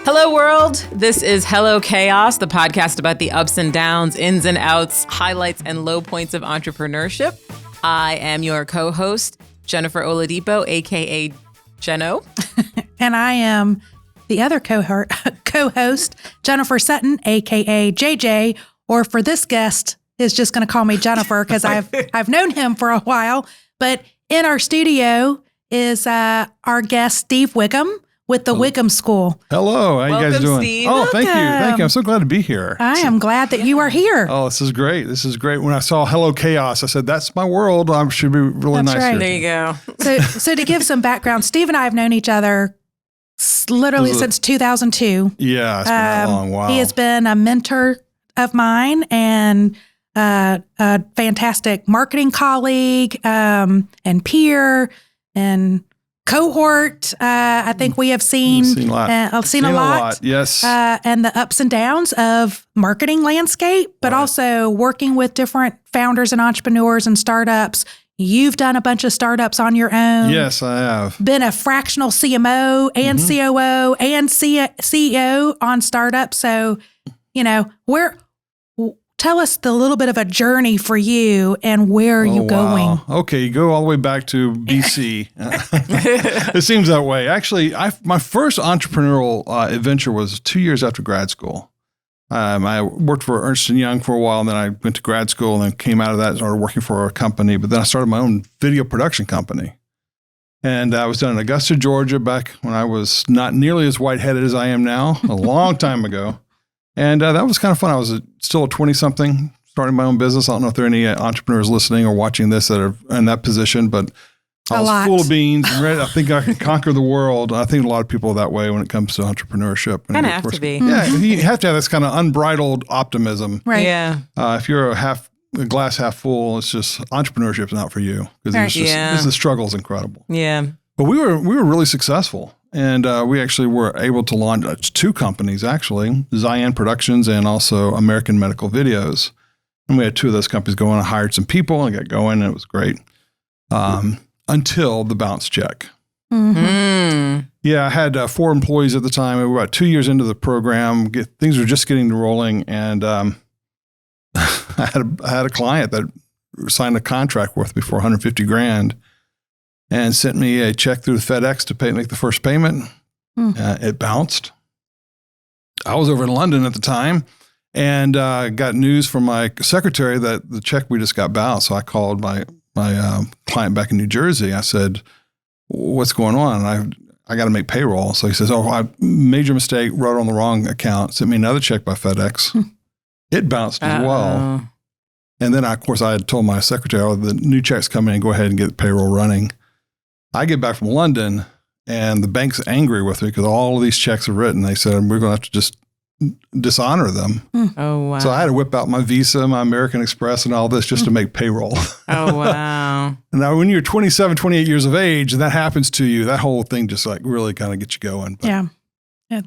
Hello, world. This is Hello Chaos, the podcast about the ups and downs, ins and outs, highlights and low points of entrepreneurship. I am your co-host, Jennifer Oladipo, a.k.a. Jenno. And I am the other co-host, Jennifer Sutton, a.k.a. JJ, or for this guest, is just going to call me Jennifer because I've known him for a while. But in our studio is our guest, Steve Whigham, with the Whigham School. Hello, how you guys doing? Steve. Oh, thank you. I'm so glad to be here. I am glad that you are here. Oh, this is great. When I saw Hello Chaos, I said, that's my world. I should be really That's nice right. here. There you go. So to give some background, Steve and I have known each other literally since 2002. Yeah, it's been that long. Wow. He has been a mentor of mine and a fantastic marketing colleague and peer and cohort. I think we have seen Seen a lot. Seen a lot. Yes. And the ups and downs of marketing landscape, but also working with different founders and entrepreneurs and startups. You've done a bunch of startups on your own. Yes, I have. Been a fractional CMO and COO and CEO on startups. So, tell us the little bit of a journey for you and where are you going? Okay, you go all the way back to BC. It seems that way. Actually, my first entrepreneurial adventure was 2 years after grad school. I worked for Ernst & Young for a while, and then I went to grad school and then came out of that and started working for a company. But then I started my own video production company. And I was done in Augusta, Georgia, back when I was not nearly as white-headed as I am now, a long time ago. And that was kind of fun. I was still a 20-something, starting my own business. I don't know if there are any entrepreneurs listening or watching this that are in that position, but I was full of beans and ready. I think I could conquer the world. I think a lot of people are that way when it comes to entrepreneurship. Kind of have to be. Yeah, you have to have this kind of unbridled optimism. Right. Yeah. If you're a glass half full, it's just entrepreneurship's not for you because the struggle is incredible. Yeah. But we were really successful. And we actually were able to launch two companies, actually, Zion Productions and also American Medical Videos. And we had two of those companies going. I hired some people and got going, and it was great until the bounce check. Mm-hmm. Yeah, I had 4 employees at the time. We were about 2 years into the program. Things were just getting rolling. And I had a client that signed a contract with me for $150,000. And sent me a check through FedEx to make the first payment. It bounced. I was over in London at the time and got news from my secretary that the check we just got bounced. So I called my client back in New Jersey. I said, what's going on? I got to make payroll. So he says, I made your mistake, wrote on the wrong account, sent me another check by FedEx. It bounced as well. And then, of course, I had told my secretary, the new check's coming in, go ahead and get the payroll running. I get back from London and the bank's angry with me because all of these checks are written. They said, we're going to have to just dishonor them. Oh, wow. So I had to whip out my Visa, my American Express and all this just to make payroll. Oh, wow. Now, when you're 27, 28 years of age and that happens to you, that whole thing just like really kind of gets you going. But yeah.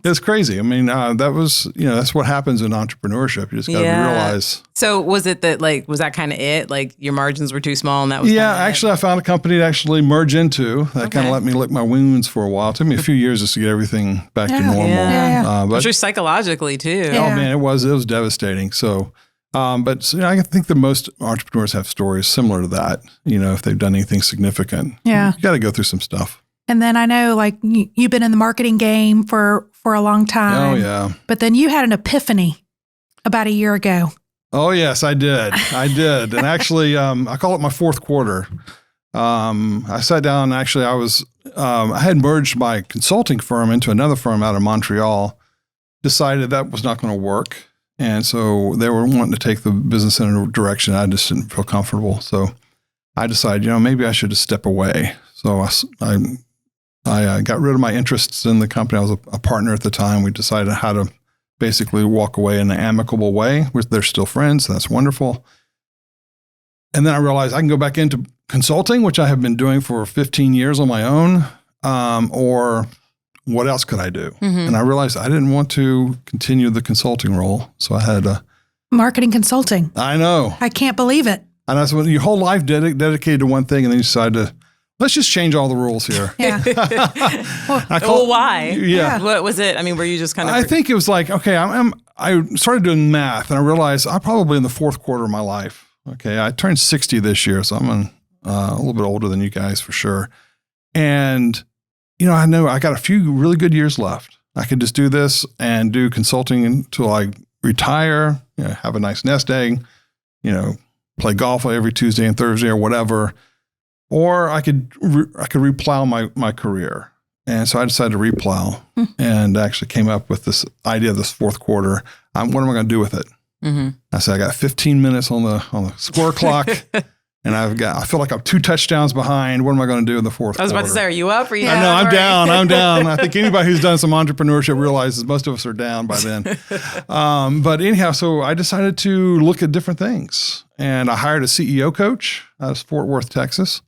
It's crazy. I mean, that's what happens in entrepreneurship. You just got to realize. So was it that was that kind of it? Like your margins were too small and that was actually I found a company to actually merge into that kind of let me lick my wounds for a while. It took me a few years just to get everything back to normal. Yeah. But I'm sure psychologically too. Yeah. Oh man, it was devastating. So, but I think that most entrepreneurs have stories similar to that, if they've done anything significant. Yeah. You got to go through some stuff. And then I know you've been in the marketing game for a long time. Oh, yeah. But then you had an epiphany about a year ago. Oh, yes, I did. And actually, I call it my fourth quarter. I sat down and actually I had merged my consulting firm into another firm out of Montreal, decided that was not going to work. And so they were wanting to take the business in a direction I just didn't feel comfortable. So I decided, maybe I should just step away. So I got rid of my interests in the company. I was a partner at the time. We decided how to basically walk away in an amicable way. They're still friends. That's wonderful. And then I realized I can go back into consulting, which I have been doing for 15 years on my own, or what else could I do? Mm-hmm. And I realized I didn't want to continue the consulting role. So I had marketing consulting. I know. I can't believe it. And that's when your whole life dedicated to one thing, and then you decide to let's just change all the rules here. Yeah. Why? Yeah. What was it? I mean, were you just kind of? I think it was like, okay, I started doing math and I realized I'm probably in the fourth quarter of my life. Okay. I turned 60 this year. So I'm a little bit older than you guys for sure. And, I know I got a few really good years left. I could just do this and do consulting until I retire, have a nice nest egg, play golf every Tuesday and Thursday or whatever. Or I could replow my career. And so I decided to replow and actually came up with this idea of this fourth quarter. What am I going to do with it? Mm-hmm. I said, I got 15 minutes on the score clock. And I feel like I'm 2 touchdowns behind. What am I going to do in the fourth quarter? I was about to say, are you up? Or you I know, I'm down. I'm down. I think anybody who's done some entrepreneurship realizes most of us are down by then. But anyhow, so I decided to look at different things. And I hired a CEO coach out of Fort Worth, Texas.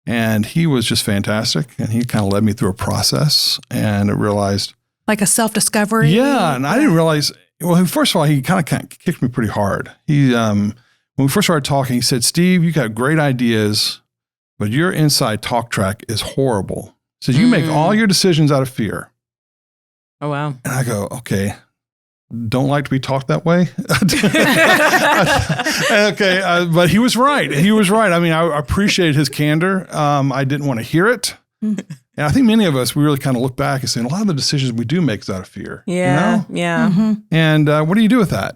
And he was just fantastic. And he kind of led me through a process. And I realized. Like a self-discovery? Yeah. And I didn't realize, well, first of all, he kind of kicked me pretty hard. When we first started talking, he said, Steve, you got great ideas, but your inside talk track is horrible. He says, you make all your decisions out of fear. Oh, wow. And I go, okay, don't like to be talked that way. Okay. But he was right. He was right. I mean, I appreciated his candor. I didn't want to hear it. And I think many of us, we really kind of look back and say, a lot of the decisions we do make is out of fear. Yeah. Yeah. Mm-hmm. And what do you do with that?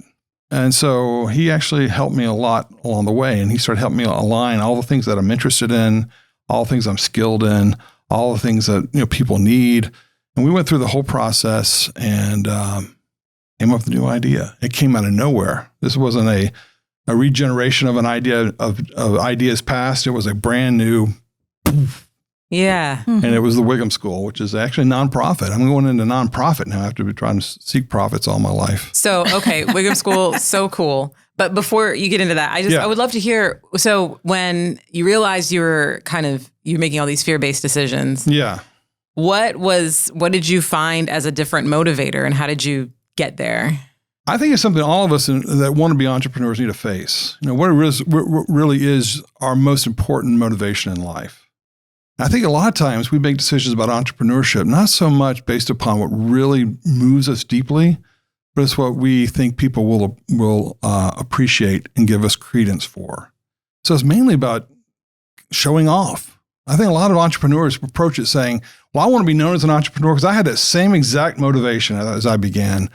And so he actually helped me a lot along the way. And he started helping me align all the things that I'm interested in, all the things I'm skilled in, all the things that people need. And we went through the whole process and came up with a new idea. It came out of nowhere. This wasn't a regeneration of an idea of ideas past. It was a brand new. Yeah. And it was the Whigham School, which is actually nonprofit. I'm going into nonprofit now after trying to seek profits all my life. So, okay, Whigham School, so cool. But before you get into that, I would love to hear, so when you realized you're making all these fear-based decisions. Yeah. What did you find as a different motivator and how did you get there? I think it's something all of us that want to be entrepreneurs need to face. What really is our most important motivation in life. I think a lot of times we make decisions about entrepreneurship, not so much based upon what really moves us deeply, but it's what we think people will appreciate and give us credence for. So it's mainly about showing off. I think a lot of entrepreneurs approach it saying, well, I want to be known as an entrepreneur because I had that same exact motivation as I began.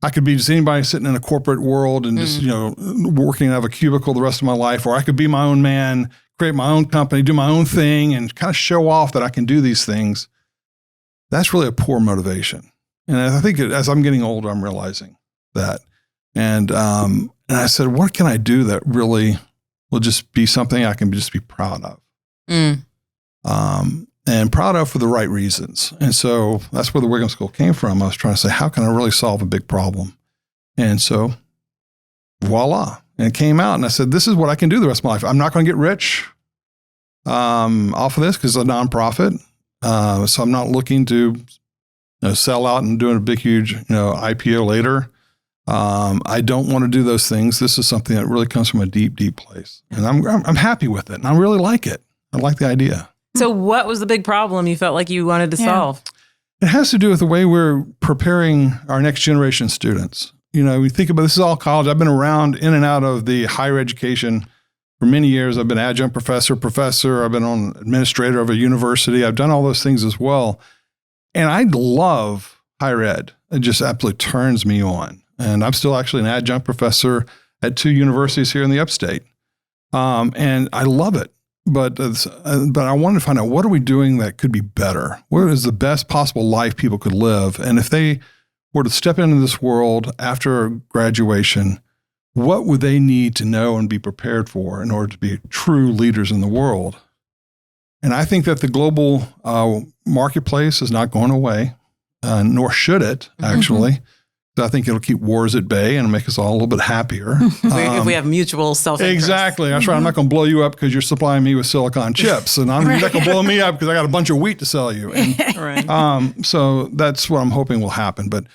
I could be just anybody sitting in a corporate world and just, working out of a cubicle the rest of my life, or I could be my own man, create my own company, do my own thing, and kind of show off that I can do these things. That's really a poor motivation. And I think as I'm getting older, I'm realizing that. And I said, what can I do that really will just be something I can just be proud of? And proud of for the right reasons. And so that's where the Whigham School came from. I was trying to say, how can I really solve a big problem? And so, voila. And it came out and I said, this is what I can do the rest of my life. I'm not going to get rich off of this because it's a nonprofit. So I'm not looking to sell out and doing a big, huge IPO later. I don't want to do those things. This is something that really comes from a deep, deep place. And I'm happy with it. And I really like it. I like the idea. So what was the big problem you felt like you wanted to solve? It has to do with the way we're preparing our next generation students. We think about this is all college. I've been around in and out of the higher education for many years. I've been adjunct professor. I've been on administrator of a university. I've done all those things as well. And I love higher ed. It just absolutely turns me on. And I'm still actually an adjunct professor at 2 universities here in the upstate. And I love it. But I wanted to find out, what are we doing that could be better? What is the best possible life people could live? And if they were to step into this world after graduation, what would they need to know and be prepared for in order to be true leaders in the world? And I think that the global marketplace is not going away, nor should it, actually. Mm-hmm. I think it'll keep wars at bay and make us all a little bit happier. If we have mutual self-interest. Exactly. That's right. I'm not going to blow you up because you're supplying me with silicon chips. And you're not going to blow me up because I got a bunch of wheat to sell you. And, so that's what I'm hoping will happen. But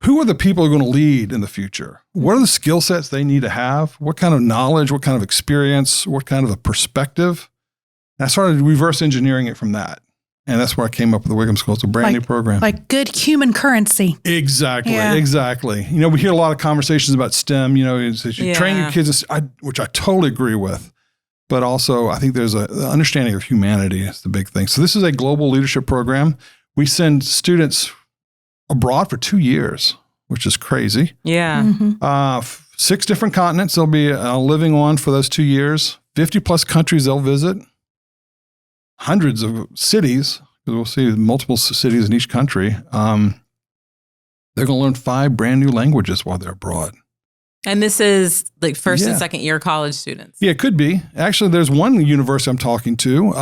who are the people who are going to lead in the future? What are the skill sets they need to have? What kind of knowledge, what kind of experience, what kind of a perspective? And I started reverse engineering it from that. And that's where I came up with the Whigham School. It's a brand new program. Like good human currency. Exactly. Yeah. Exactly. You know, we hear a lot of conversations about STEM, you know, you train your kids, which I totally agree with. But also, I think there's the understanding of humanity is the big thing. So this is a global leadership program. We send students abroad for 2 years, which is crazy. Yeah. Mm-hmm. 6 different continents they'll be living on for those 2 years. 50 plus countries they'll visit. Hundreds of cities, because we'll see multiple cities in each country. They're going to learn 5 brand new languages while they're abroad. And this is like first and second year college students. Yeah, it could be. Actually, there's one university I'm talking to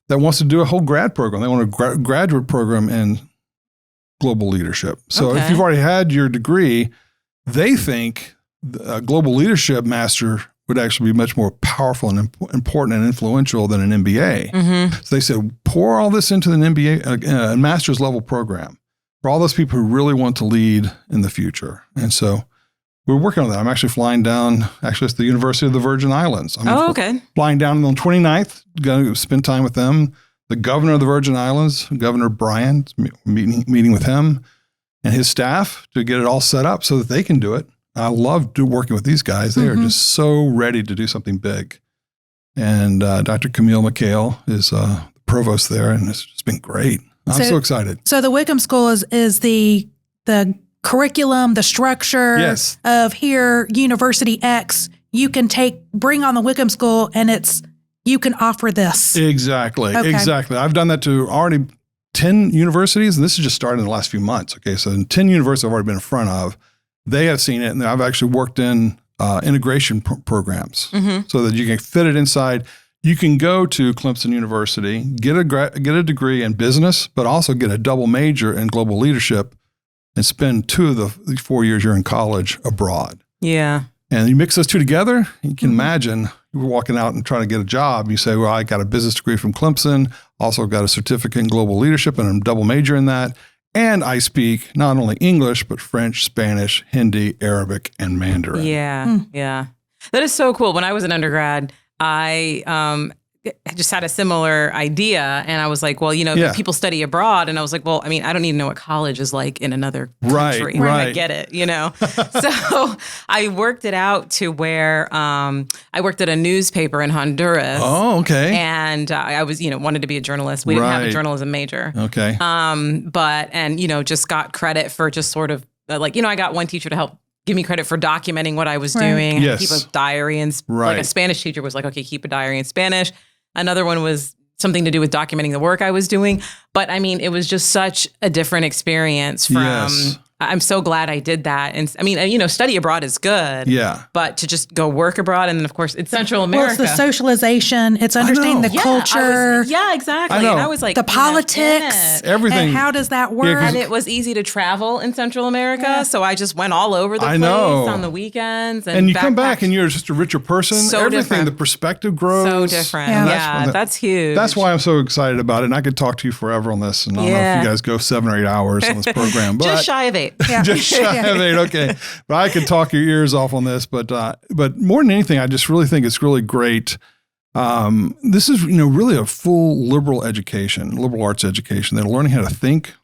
that wants to do a whole grad program. They want a graduate program in global leadership. So if you've already had your degree, they think a global leadership master would actually be much more powerful and important and influential than an MBA. Mm-hmm. So they said, pour all this into an MBA, a master's level program for all those people who really want to lead in the future. And so we're working on that. I'm actually flying down, it's the University of the Virgin Islands. I'm flying down on the 29th, going to spend time with them. The governor of the Virgin Islands, Governor Bryan, meeting with him and his staff to get it all set up so that they can do it. I love working with these guys. They are just so ready to do something big. And Dr. Camille McHale is the provost there, and it's just been great. I'm so excited. So the Whigham School is the curriculum, the structure of here, University X. You can bring on the Whigham School, and you can offer this. Exactly. Okay. Exactly. I've done that to already 10 universities, and this has just started in the last few months. Okay, so in 10 universities I've already been in front of. They have seen it, and I've actually worked in integration programs so that you can fit it inside. You can go to Clemson University, get a degree in business, but also get a double major in global leadership and spend 2 of the 4 years you're in college abroad. Yeah. And you mix those 2 together, you can imagine you're walking out and trying to get a job. You say, well, I got a business degree from Clemson, also got a certificate in global leadership, and I'm a double major in that. And I speak not only English, but French, Spanish, Hindi, Arabic, and Mandarin. Yeah, yeah. That is so cool. When I was an undergrad, I just had a similar idea. And I was like, well, people study abroad. And I was like, well, I mean, I don't even know what college is like in another country. Right. I get it, So I worked it out to where I worked at a newspaper in Honduras. Oh, okay. And I was, wanted to be a journalist. We didn't have a journalism major. Okay. Just got credit for just sort of I got one teacher to help give me credit for documenting what I was doing. Yes. Keep a diary. And like a Spanish teacher was like, okay, keep a diary in Spanish. Another one was something to do with documenting the work I was doing. But I mean, it was just such a different experience from, I'm so glad I did that. And I mean, study abroad is good. Yeah. But to just go work abroad. And then of course it's Central America. Well, it's the socialization. It's understanding the culture. Exactly. And I was like, the politics, everything. And how does that work? And it was easy to travel in Central America. Yeah. So I just went all over the place on the weekends. And you come back and you're just a richer person. So everything, different. The perspective grows. So different. Yeah, that's huge. That's why I'm so excited about it. And I could talk to you forever on this. And I don't know if you guys go 7 or 8 hours on this program. But just shy of 8. Yeah. Just shy of 8. Okay. But I could talk your ears off on this. But more than anything, I just really think it's really great. This is, really a full liberal arts education. They're learning how to think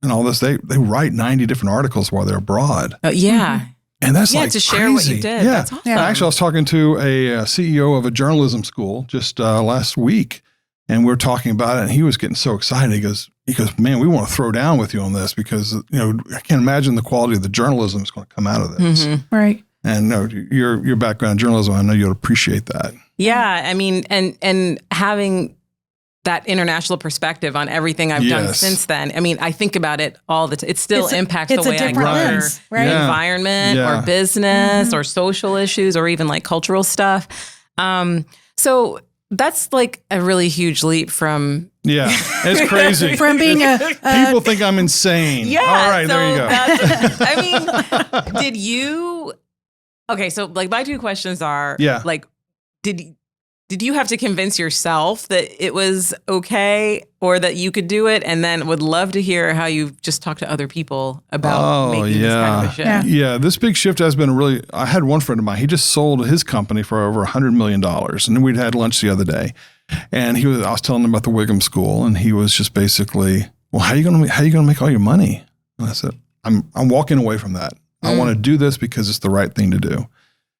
and all this. They write 90 different articles while they're abroad. Yeah. And that's to share crazy. What you did. Yeah. That's awesome. Actually, I was talking to a CEO of a journalism school just last week, and we were talking about it, and he was getting so excited. He goes, man, we want to throw down with you on this because, I can't imagine the quality of the journalism is going to come out of this. Mm-hmm. Right. And your background in journalism, I know you'll appreciate that. Yeah. I mean, and having that international perspective on everything I've done since then. I mean, I think about it all the time. It still impacts the way I cover environment or business or social issues or even like cultural stuff. So that's like a really huge leap from... Yeah, it's crazy. From being people think I'm insane. Yeah. All right, there you go. Did you... Okay, so like my 2 questions are, did you have to convince yourself that it was okay or that you could do it? And then would love to hear how you just talked to other people about making this kind of a shift. Yeah, this big shift has been I had one friend of mine, he just sold his company for over $100 million. And we'd had lunch the other day. And I was telling him about the Whigham School, and he was just basically, well, how are you going to make all your money? And I said, I'm walking away from that. I want to do this because it's the right thing to do.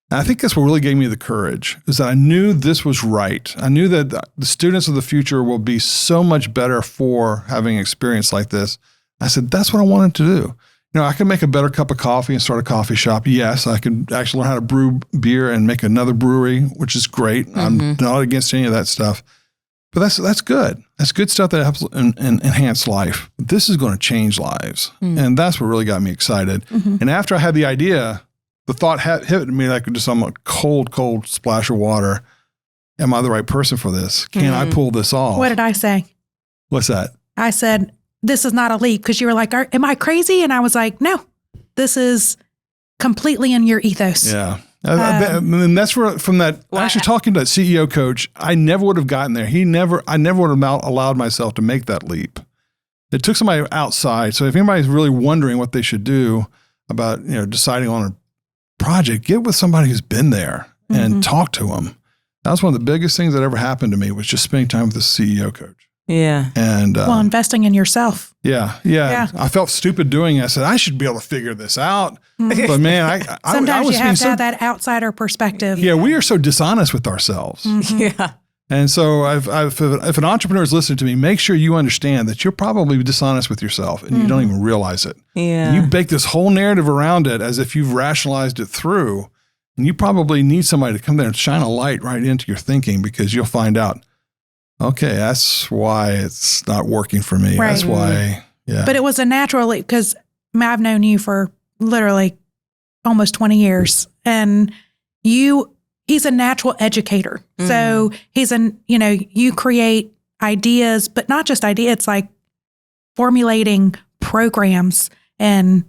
And I think that's what really gave me the courage, is that I knew this was right. I knew that the students of the future will be so much better for having an experience like this. I said, that's what I wanted to do. I could make a better cup of coffee and start a coffee shop. Yes, I could actually learn how to brew beer and make another brewery, which is great. I'm not against any of that stuff. But that's good. That's good stuff that helps enhance life. This is going to change lives. And that's what really got me excited. And after I had the idea, the thought hit me like just a cold splash of water. Am I the right person for this? Can I pull this off? What did I say? What's that? I said, this is not a leap, because you were like, am I crazy? And I was like, no, this is completely in your ethos. Yeah. And that's where, from that, actually talking to that CEO coach, I never would have gotten there. I never would have allowed myself to make that leap. It took somebody outside. So if anybody's really wondering what they should do about, deciding on a project, get with somebody who's been there and talk to them. That was one of the biggest things that ever happened to me, was just spending time with the CEO coach. Yeah. And investing in yourself. Yeah. I felt stupid doing it. I said, I should be able to figure this out. But man, sometimes you have to have that outsider perspective. Yeah, we are so dishonest with ourselves. Yeah. And so if an entrepreneur is listening to me, make sure you understand that you're probably dishonest with yourself and you don't even realize it. Yeah. And you bake this whole narrative around it as if you've rationalized it through. And you probably need somebody to come there and shine a light right into your thinking, because you'll find out, okay, that's why it's not working for me. Right. That's why, yeah. But it was a natural leap, because I've known you for literally almost 20 years, and he's a natural educator. So you create ideas, but not just ideas. It's like formulating programs and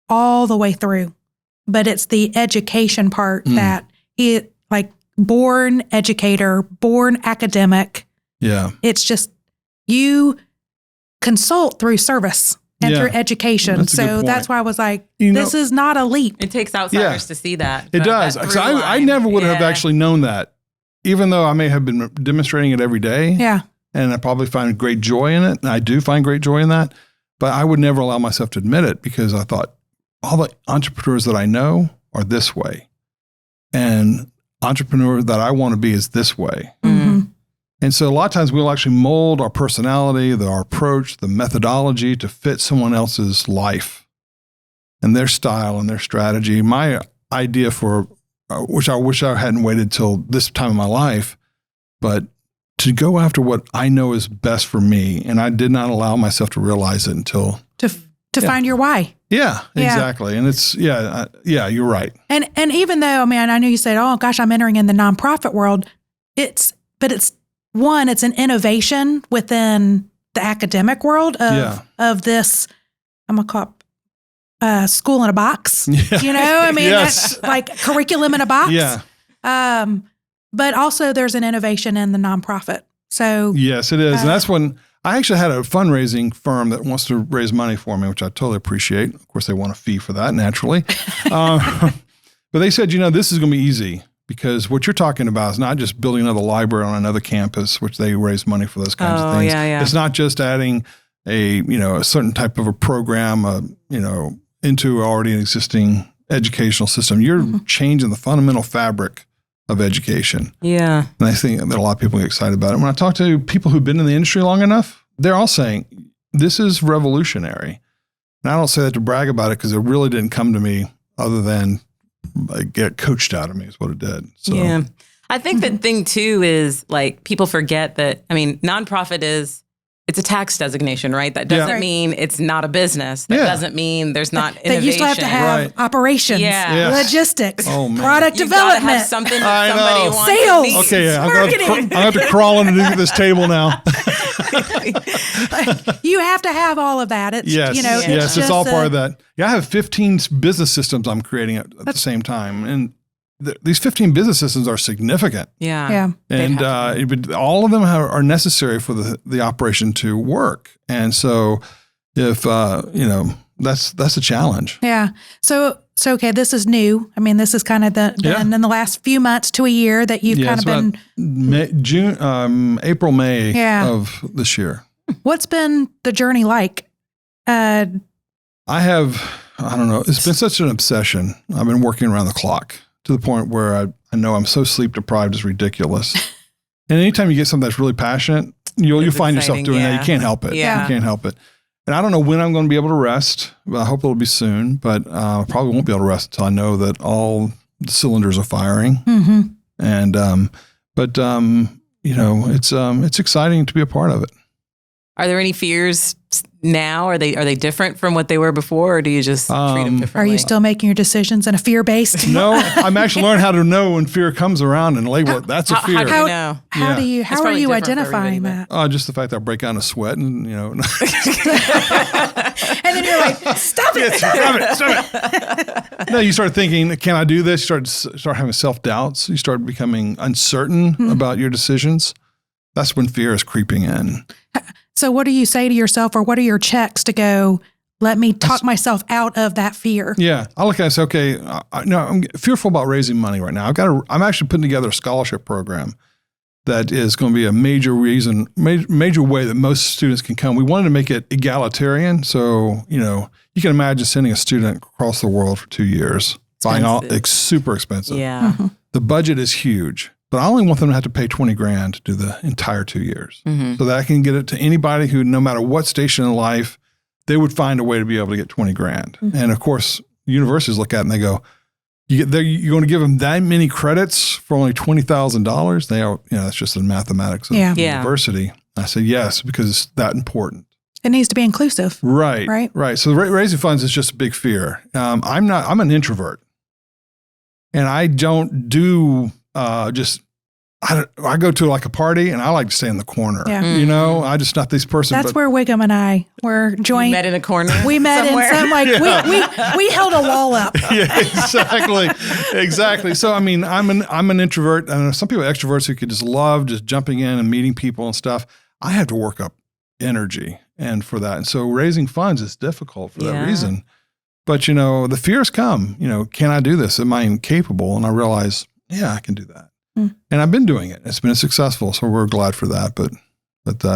all the way through. But it's the education part that born educator, born academic. Yeah. It's just, you consult through service and through education. That's why I was like, this is not a leap. It takes outsiders to see that. It does. I never would have actually known that, even though I may have been demonstrating it every day. Yeah. And I probably find great joy in it. And I do find great joy in that. But I would never allow myself to admit it, because I thought all the entrepreneurs that I know are this way. And entrepreneur that I want to be is this way. And so a lot of times we'll actually mold our personality, our approach, the methodology to fit someone else's life and their style and their strategy. My idea for, which I wish I hadn't waited till this time in my life, but to go after what I know is best for me. And I did not allow myself to realize it until to find your why. Yeah, exactly. And it's, you're right. And even though, I know you said, oh gosh, I'm entering in the nonprofit world. It's an innovation within the academic world of this, I'm going to call it school in a box. Yeah. That's like curriculum in a box. Yeah. But also there's an innovation in the nonprofit. So yes, it is. And that's when I actually had a fundraising firm that wants to raise money for me, which I totally appreciate. Of course, they want a fee for that, naturally. But they said, this is going to be easy, because what you're talking about is not just building another library on another campus, which they raise money for those kinds of things. Yeah. It's not just adding a certain type of a program, into already an existing educational system. You're changing the fundamental fabric of education. Yeah. And I think that a lot of people get excited about it. When I talk to people who've been in the industry long enough, they're all saying, this is revolutionary. And I don't say that to brag about it, because it really didn't come to me other than get coached out of me is what it did. So. Yeah. I think the thing too is, like, people forget that, nonprofit it's a tax designation, right? That doesn't mean it's not a business. That doesn't mean there's not innovation. That you still have to have operations, logistics, product You've development. Have something that somebody wants. Sales. Okay, marketing. I have to crawl underneath this table now. You have to have all of that. It's it's all part of that. Yeah, I have 15 business systems I'm creating at the same time. And these 15 business systems are significant. Yeah. And all of them are necessary for the operation to work. And so if, that's a challenge. Yeah. So okay, this is new. I mean, this is kind of been in the last few months to a year that you've kind of been April, May of this year. What's been the journey like? I don't know. It's been such an obsession. I've been working around the clock to the point where I know I'm so sleep deprived, it's ridiculous. And anytime you get something that's really passionate, you'll find yourself doing that. You can't help it. Yeah. You can't help it. And I don't know when I'm going to be able to rest. I hope it'll be soon, but I probably won't be able to rest until I know that all the cylinders are firing. Mm-hmm. And, it's exciting to be a part of it. Are there any fears now? Are they different from what they were before, or do you just treat them differently? Are you still making your decisions in a fear-based? No, I'm actually learning how to know when fear comes around and label it. That's a fear. How do you know? How are you identifying that? Just the fact that I break out in a sweat and, And then you're like, stop it. Stop it. No, you start thinking, can I do this? You start having self-doubts. You start becoming uncertain about your decisions. That's when fear is creeping in. So what do you say to yourself, or what are your checks to go, let me talk myself out of that fear? Yeah. I look at it and say, okay, I'm fearful about raising money right now. I'm actually putting together a scholarship program that is going to be a major way that most students can come. We wanted to make it egalitarian. So, you can imagine sending a student across the world for 2 years, buying it's super expensive. Yeah. Mm-hmm. The budget is huge. But I only want them to have to pay $20,000 to do the entire 2 years. Mm-hmm. So that I can get it to anybody who, no matter what station in life, they would find a way to be able to get $20,000. Mm-hmm. And of course, universities look at it and they go, you're going to give them that many credits for only $20,000? They are, that's just the mathematics of the university. I said, yes, because it's that important. It needs to be inclusive. Right. So raising funds is just a big fear. I'm an introvert. And I don't do I go to like a party and I like to stay in the corner. Yeah. I just not this person. That's where Whigham and I were joined. We met in a corner. We met somewhere. We held a wall up. Yeah, exactly. So I'm an introvert, and some people are extroverts who could just love just jumping in and meeting people and stuff. I have to work up energy and for that, and so raising funds is difficult for that reason. But the fears come. Can I do this? Am I incapable? And I realize, I can do that. And I've been doing it. It's been successful, so we're glad for that. But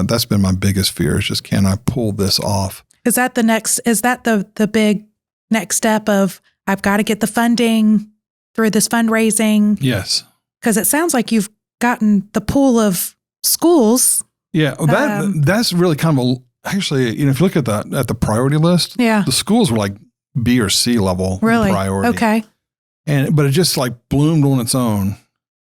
that's been my biggest fear is just, can I pull this off? Is that the big next step of, I've got to get the funding through this fundraising? Yes. Because it sounds like you've gotten the pool of schools. Yeah, well, that's really kind of actually, if you look at the priority list, the schools were like B or C level priority. Okay. But it just like bloomed on its own.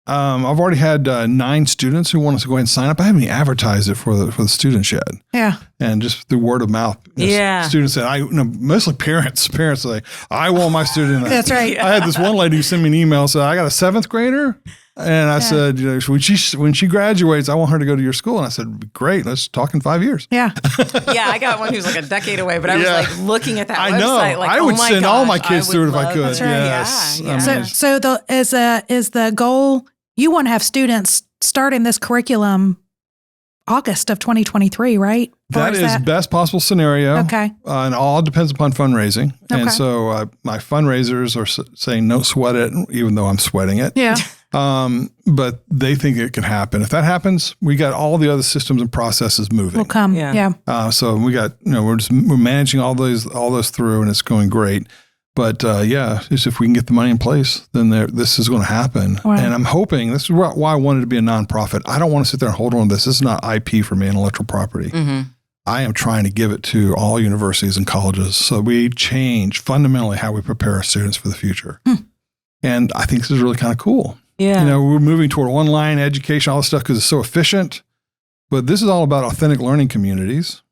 I've already had 9 students who want us to go ahead and sign up. I haven't even advertised it for the students yet. Yeah. And just through word of mouth. Students said, mostly parents. Parents say, I want my student. That's right. I had this one lady who sent me an email, said, I got a 7th grader. And I said, when she graduates, I want her to go to your school. And I said, great, let's talk in 5 years. Yeah. I got one who's like a decade away, but I was like looking at that website. Know. Like, I would send all my kids through it if I could. That's right. Yes. Yeah. So is the goal, you want to have students starting this curriculum August of 2023, right? That is best possible scenario. Okay. And all depends upon fundraising. Okay. And so my fundraisers are saying, don't sweat it, even though I'm sweating it. Yeah. But they think it can happen. If that happens, we got all the other systems and processes moving. Will come. Yeah. So we got, we're managing all those through, and it's going great. But just if we can get the money in place, then this is going to happen. Wow. And I'm hoping, this is why I wanted to be a nonprofit. I don't want to sit there and hold on to this. This is not IP for me, intellectual property. Mm-hmm. I am trying to give it to all universities and colleges so we change fundamentally how we prepare our students for the future. And I think this is really kind of cool. Yeah. We're moving toward online education, all this stuff, because it's so efficient. But this is all about authentic learning communities.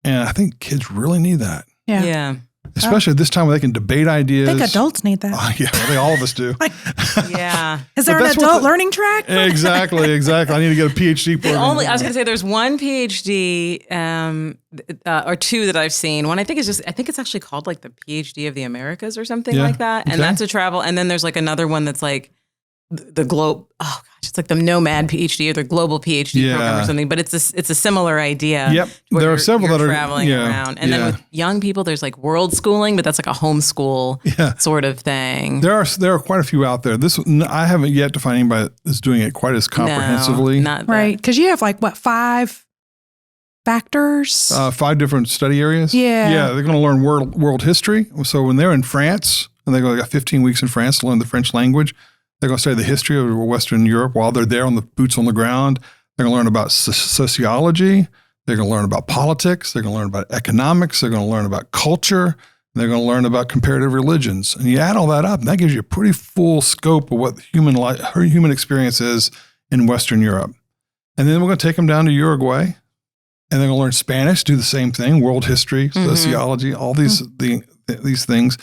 And I think kids really need that. Yeah. especially at this time where they can debate ideas. I think adults need that. Yeah, I think all of us do. Yeah. Is there an adult learning track? Exactly. I need to get a PhD program. I was going to say there's one PhD or two that I've seen. One I think it's actually called like the PhD of the Americas or something like that. And that's a travel. And then there's like another one that's like the globe. Oh gosh, it's like the Nomad PhD or the Global PhD program or something. But it's a similar idea. Yep. There are several that are traveling around. And then with young people, there's like world schooling, but that's like a homeschool sort of thing. There are quite a few out there. I haven't yet to find anybody that's doing it quite as comprehensively. No, not right. Because you have like 5 factors? 5 different study areas. Yeah. They're going to learn world history. So when they're in France, and they got 15 weeks in France to learn the French language, they're going to study the history of Western Europe while they're there on the boots on the ground. They're going to learn about sociology. They're going to learn about politics. They're going to learn about economics. They're going to learn about culture. They're going to learn about comparative religions. And you add all that up, and that gives you a pretty full scope of what her human experience is in Western Europe. And then we're going to take them down to Uruguay, and they're going to learn Spanish, do the same thing, world history, sociology, all these things.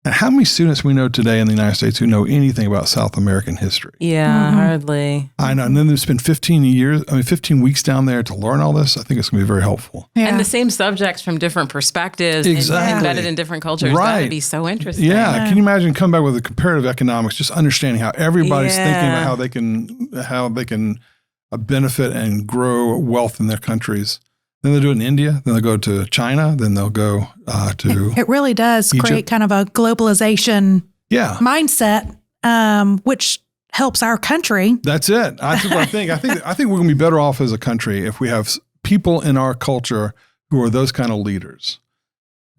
And how many students we know today in the United States who know anything about South American history? Yeah, hardly. I know. And then they spend 15 weeks down there to learn all this. I think it's going to be very helpful. Yeah. And the same subjects from different perspectives and embedded in different cultures. Right. That would be so interesting. Yeah. Can you imagine coming back with a comparative economics, just understanding how everybody's thinking about how they can benefit and grow wealth in their countries. Then they'll do it in India. Then they'll go to China. Then they'll go to It really does Egypt. create kind of a globalization mindset, which helps our country. That's it. That's what I think. I think we're going to be better off as a country if we have people in our culture who are those kind of leaders.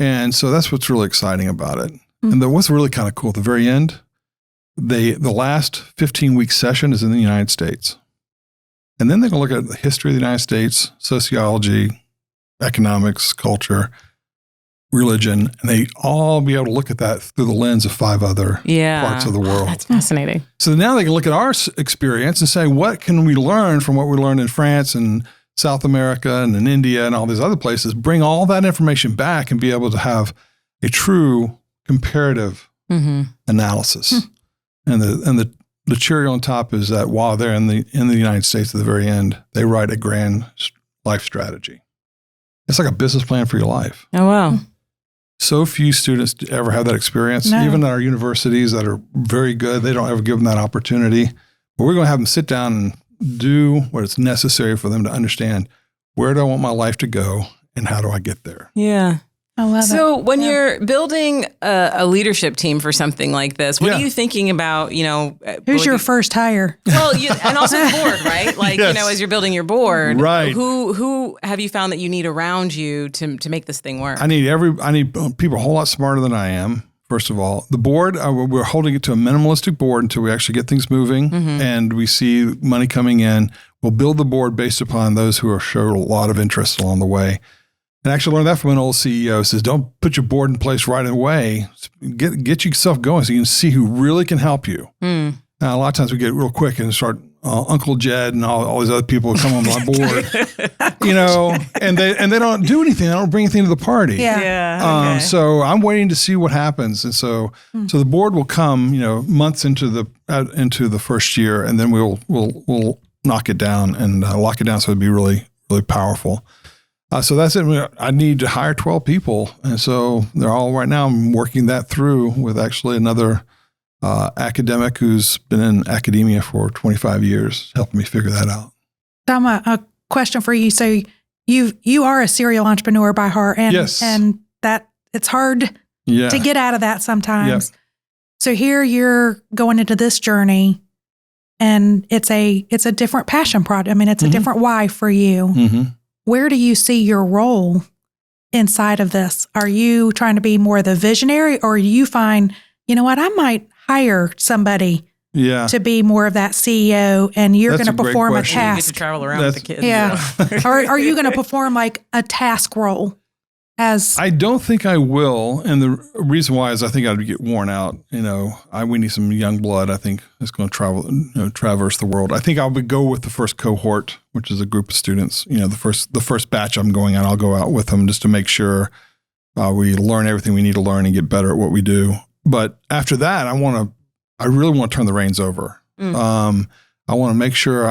And so that's what's really exciting about it. Mm-hmm. And what's really kind of cool at the very end, the last 15-week session is in the United States. And then they're going to look at the history of the United States, sociology, economics, culture, religion, and they all be able to look at that through the lens of 5 other parts of the world. That's fascinating. So now they can look at our experience and say, what can we learn from what we learned in France and South America and in India and all these other places, bring all that information back and be able to have a true comparative analysis. And the cherry on top is that while they're in the United States at the very end, they write a grand life strategy. It's like a business plan for your life. Oh, wow. So few students ever have that experience. No. Even at our universities that are very good, they don't ever give them that opportunity. But we're going to have them sit down and do what is necessary for them to understand, where do I want my life to go and how do I get there? Yeah. I love it. So when you're building a leadership team for something like this, what are you thinking about, who's your first hire? Well, and also the board, right? Like, as you're building your board, right. Who have you found that you need around you to make this thing work? I need people a whole lot smarter than I am. First of all, the board, we're holding it to a minimalistic board until we actually get things moving and we see money coming in. We'll build the board based upon those who have showed a lot of interest along the way. And I actually learned that from an old CEO. Says, don't put your board in place right away. Get yourself going so you can see who really can help you. Now, a lot of times we get real quick and start Uncle Jed and all these other people come on my board, and they don't do anything. They don't bring anything to the party. Yeah. So I'm waiting to see what happens. And so the board will come, months into the first year, and then we'll knock it down and lock it down so it'd be really, really powerful. So that's it. I need to hire 12 people. And so they're all right now. I'm working that through with actually another academic who's been in academia for 25 years, helping me figure that out. Tom, a question for you. So you are a serial entrepreneur by heart, and that it's hard to get out of that sometimes. Yep. So here you're going into this journey, and it's a different passion project. I mean, it's a different why for you. Mm-hmm. Where do you see your role inside of this? Are you trying to be more the visionary, or do you find, I might hire somebody to be more of that CEO, and you're going to perform a task? You get to travel around with the kids. Yeah. Are you going to perform like a task role? I don't think I will. And the reason why is I think I'd get worn out. We need some young blood. I think it's going to traverse the world. I think I would go with the first cohort, which is a group of students. The first batch I'm going out, I'll go out with them just to make sure We learn everything we need to learn and get better at what we do. But after that, I really want to turn the reins over. I want to make sure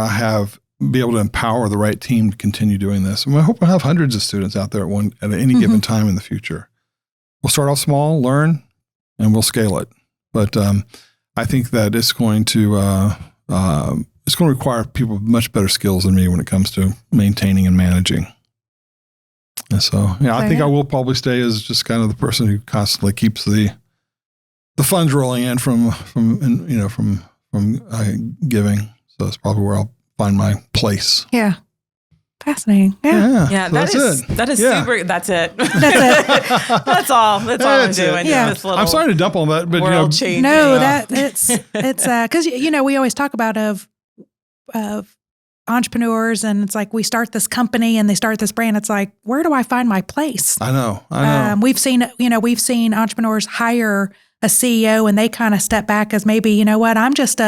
be able to empower the right team to continue doing this. And I hope I have hundreds of students out there at any given time in the future. We'll start off small, learn, and we'll scale it. But I think that it's going to require people with much better skills than me when it comes to maintaining and managing. And so, I think I will probably stay as just kind of the person who constantly keeps the funds rolling in from giving. So that's probably where I'll find my place. Yeah. Fascinating. Yeah. Yeah. So that is super. That's it. That's it. That's all I'm doing. Yeah. This little I'm sorry to dump on that, but world changing. No, it's because we always talk about of entrepreneurs, and it's like we start this company and they start this brand. It's like, where do I find my place? I know. We've seen entrepreneurs hire a CEO and they kind of step back as maybe, I'm just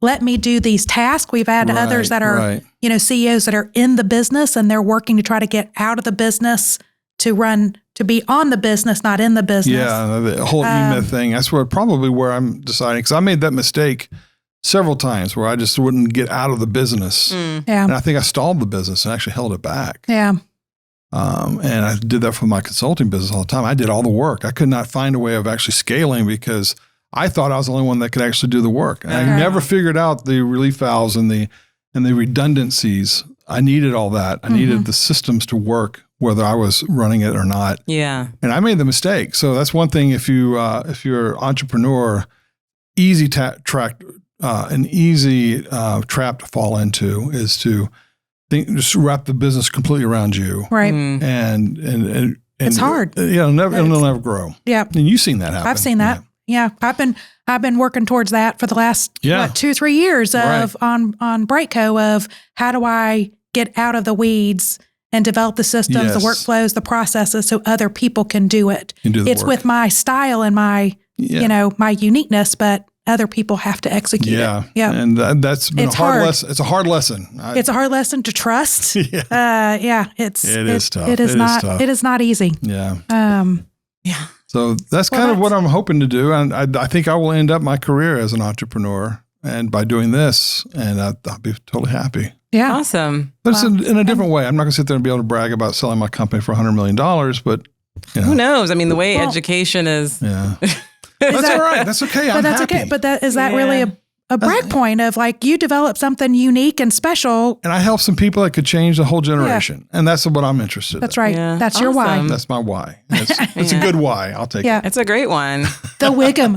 let me do these tasks. We've had others that are, CEOs that are in the business and they're working to try to get out of the business to be on the business, not in the business. Yeah, the whole E-Myth thing. That's where I'm deciding, because I made that mistake several times where I just wouldn't get out of the business. Yeah. And I think I stalled the business and actually held it back. Yeah. And I did that for my consulting business all the time. I did all the work. I could not find a way of actually scaling because I thought I was the only one that could actually do the work. And I never figured out the relief valves and the redundancies. I needed all that. I needed the systems to work, whether I was running it or not. Yeah. And I made the mistake. So that's one thing. If you're an entrepreneur, easy trap to fall into is to just wrap the business completely around you. Right. And it's hard. It'll never grow. Yeah. And you've seen that happen. I've seen that. Yeah. I've been working towards that for the last 2-3 years of on Brightco of how do I get out of the weeds and develop the systems, the workflows, the processes so other people can do it. It's with my style and my my uniqueness, but other people have to execute it. Yeah. And that's been a hard lesson. It's a hard lesson. It's a hard lesson to trust. It is tough. It is tough. It is not easy. Yeah. Yeah. So that's kind of what I'm hoping to do. And I think I will end up my career as an entrepreneur and by doing this, and I'll be totally happy. Yeah. Awesome. But it's in a different way. I'm not going to sit there and be able to brag about selling my company for $100 million, but who knows? I mean, the way education is. Yeah. That's all right. That's okay. I'm happy. Okay. But is that really a brag point of like you develop something unique and special? And I help some people that could change the whole generation. And that's what I'm interested in. That's right. Yeah. That's your why. That's my why. It's a good why. I'll take it. It's a great one. The Whigham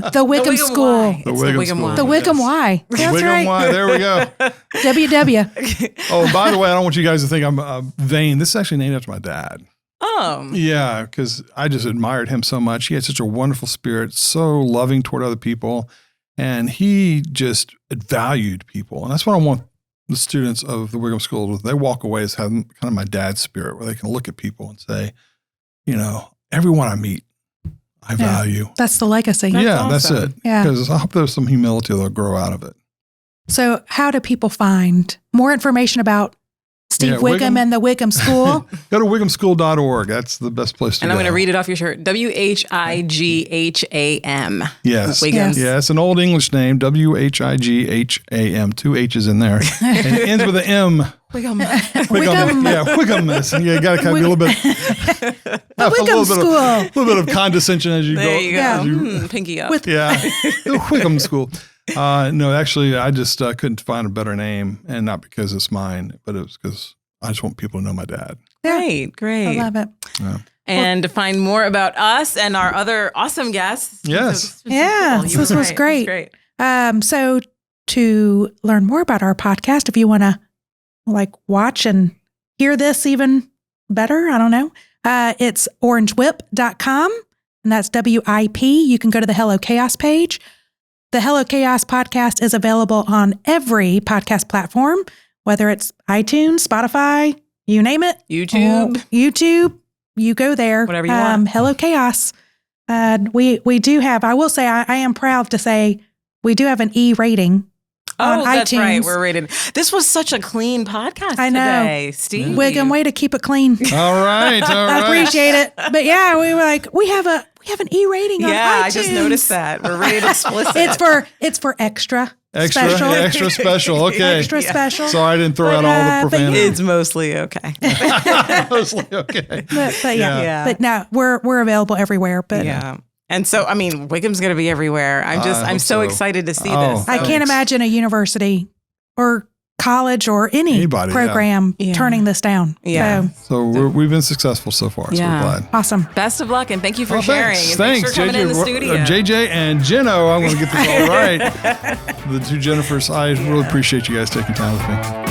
School. The Whigham why. The Whigham why. That's Whigham right. why. There we go. WW. Oh, by the way, I don't want you guys to think I'm vain. This is actually named after my dad. Oh. Yeah, because I just admired him so much. He had such a wonderful spirit, so loving toward other people. And he just valued people. And that's what I want the students of the Whigham School, they walk away as having kind of my dad's spirit, where they can look at people and say, everyone I meet, I value. That's the legacy. That's it. Yeah. Because I hope there's some humility that'll grow out of it. So how do people find more information about Steve Whigham and the Whigham School? Go to whighamschool.org. That's the best place to go. And I'm going to read it off your shirt. Whigham. Yes. Whigham. Yeah, it's an old English name. Whigham. 2 H's in there. And it ends with an M. Whigham. Whigham. Yeah, Whigham. You got to kind of be a little bit. Whigham School. A little bit of condescension as you go. There you go. Pinky up. The Whigham School. No, actually, I just couldn't find a better name, and not because it's mine, but it was because I just want people to know my dad. Great. I love it. Yeah. And to find more about us and our other awesome guests. Yes. This was great. So to learn more about our podcast, if you want to watch and hear this even better, I don't know, it's orangewhip.com, and that's WIP. You can go to the Hello Chaos page. The Hello Chaos podcast is available on every podcast platform, whether it's iTunes, Spotify, you name it. YouTube, you go there. Whatever you want. Hello Chaos. We do have, I will say, I am proud to say we do have an E rating. on that's iTunes. right. We're rated. This was such a clean podcast I know. today, Steve. Whigham, way to keep it clean. All right. I appreciate it. But yeah, we were like, we have an E rating on iTunes. Yeah, I just noticed that. We're rated explicit. It's for extra Extra special. Okay. Extra special. Sorry, I didn't throw out all the profanity. It's mostly okay. Mostly okay. But Yeah. But no, we're available everywhere. But Yeah. And so, I mean, Whigham's going to be everywhere. I'm so excited to see this. I can't imagine a university or college or Anybody, program turning this down. Yeah. So we've been successful so far. So we're glad. Awesome. Best of luck and thank you for sharing. Thanks. Thanks for coming in the studio. JJ and Jenno, I'm going to get this all right. The two Jennifers, I really appreciate you guys taking time with me.